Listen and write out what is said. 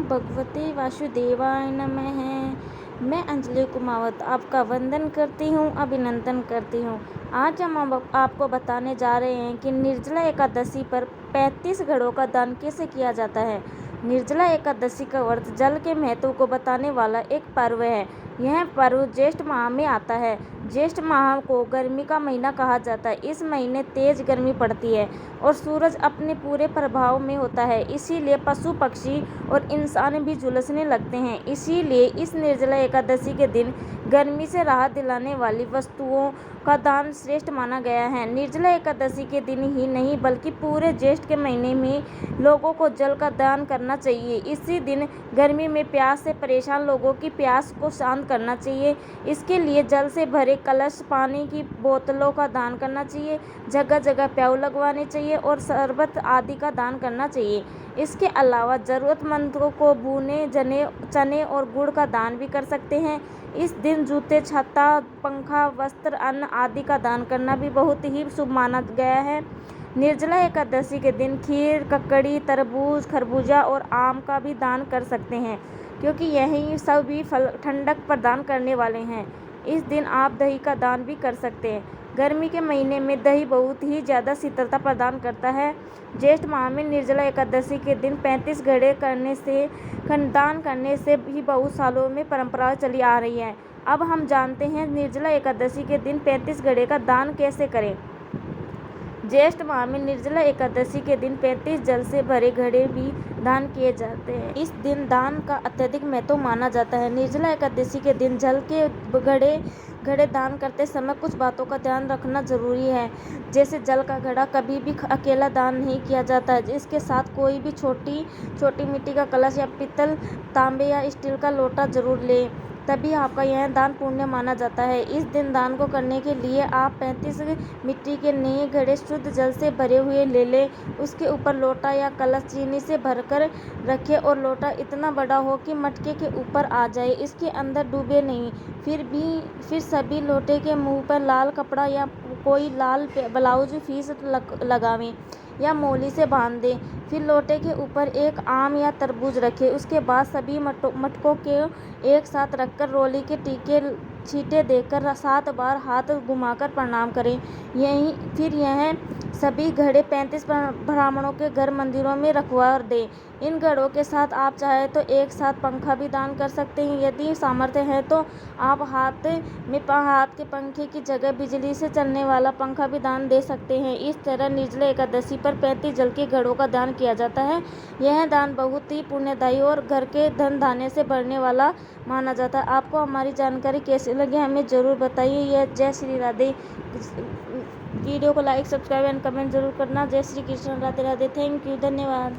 भगवते वासुदेवाय नमः। मैं अंजलि कुमावत आपका वंदन करती हूँ, अभिनंदन करती हूँ। आज हम आपको बताने जा रहे हैं कि निर्जला एकादशी पर 35 घड़ों का दान कैसे किया जाता है। निर्जला एकादशी का व्रत जल के महत्व को बताने वाला एक पर्व है। यह पर्व ज्येष्ठ माह में आता है। ज्येष्ठ माह को गर्मी का महीना कहा जाता है। इस महीने तेज गर्मी पड़ती है और सूरज अपने पूरे प्रभाव में होता है, इसीलिए पशु पक्षी और इंसान भी झुलसने लगते हैं। इसीलिए इस निर्जला एकादशी के दिन गर्मी से राहत दिलाने वाली वस्तुओं का दान श्रेष्ठ माना गया है। निर्जला एकादशी के दिन ही नहीं बल्कि पूरे ज्येष्ठ के महीने में लोगों को जल का दान करना चाहिए। इसी दिन गर्मी में प्यास से परेशान लोगों की प्यास को शांत करना चाहिए। इसके लिए जल से भरे कलश, पानी की बोतलों का दान करना चाहिए, जगह जगह प्याऊ लगवाने चाहिए और शरबत आदि का दान करना चाहिए। इसके अलावा ज़रूरतमंदों को भुने चने और गुड़ का दान भी कर सकते हैं। इस दिन जूते, छाता, पंखा, वस्त्र, अन्न आदि का दान करना भी बहुत ही शुभ माना गया है। निर्जला एकादशी के दिन खीर, ककड़ी, तरबूज, खरबूजा और आम का भी दान कर सकते हैं, क्योंकि यही सभी फल ठंडक प्रदान करने वाले हैं। इस दिन आप दही का दान भी कर सकते हैं। गर्मी के महीने में दही बहुत ही ज़्यादा शीतलता प्रदान करता है। ज्येष्ठ माह में निर्जला एकादशी के दिन 35 घड़े दान करने से भी बहुत सालों में परंपरा चली आ रही है। अब हम जानते हैं निर्जला एकादशी के दिन 35 घड़े का दान कैसे करें। ज्येष्ठ माह में निर्जला एकादशी के दिन 35 जल से भरे घड़े भी दान किए जाते हैं। इस दिन दान का अत्यधिक महत्व माना जाता है। निर्जला एकादशी के दिन जल के घड़े दान करते समय कुछ बातों का ध्यान रखना जरूरी है। जैसे जल का घड़ा कभी भी अकेला दान नहीं किया जाता है। इसके साथ कोई भी छोटी मिट्टी का कलश या पीतल, तांबे या स्टील का लोटा जरूर लें, तभी आपका यह दान पुण्य माना जाता है। इस दिन दान को करने के लिए आप 35 मिट्टी के नए घड़े शुद्ध जल से भरे हुए ले लें। उसके ऊपर लोटा या कलश चीनी से भरकर रखें और लोटा इतना बड़ा हो कि मटके के ऊपर आ जाए, इसके अंदर डूबे नहीं। फिर सभी लोटे के मुंह पर लाल कपड़ा या कोई लाल ब्लाउज फीस लगावें या मोली से बांध दें। फिर लोटे के ऊपर एक आम या तरबूज रखें। उसके बाद सभी मटकों के एक साथ रखकर रोली के छींटे देकर 7 बार हाथ घुमाकर प्रणाम करें। फिर यह सभी घड़े 35 ब्राह्मणों के घर मंदिरों में रखवा दें। इन घड़ों के साथ आप चाहे तो एक साथ पंखा भी दान कर सकते हैं। यदि सामर्थ्य है तो आप हाथ के पंखे की जगह बिजली से चलने वाला पंखा भी दान दे सकते हैं। इस तरह निर्जला एकादशी पर 35 जल के घड़ों का दान किया जाता है। यह दान बहुत ही पुण्यदायी और घर के धन धान्य से भरने वाला माना जाता है। आपको हमारी जानकारी कैसी लगी हमें ज़रूर बताइए। यह जय श्री राधे। वीडियो को लाइक, सब्सक्राइब एंड कमेंट जरूर करना। जय श्री कृष्ण, राधे राधे। थैंक यू, धन्यवाद।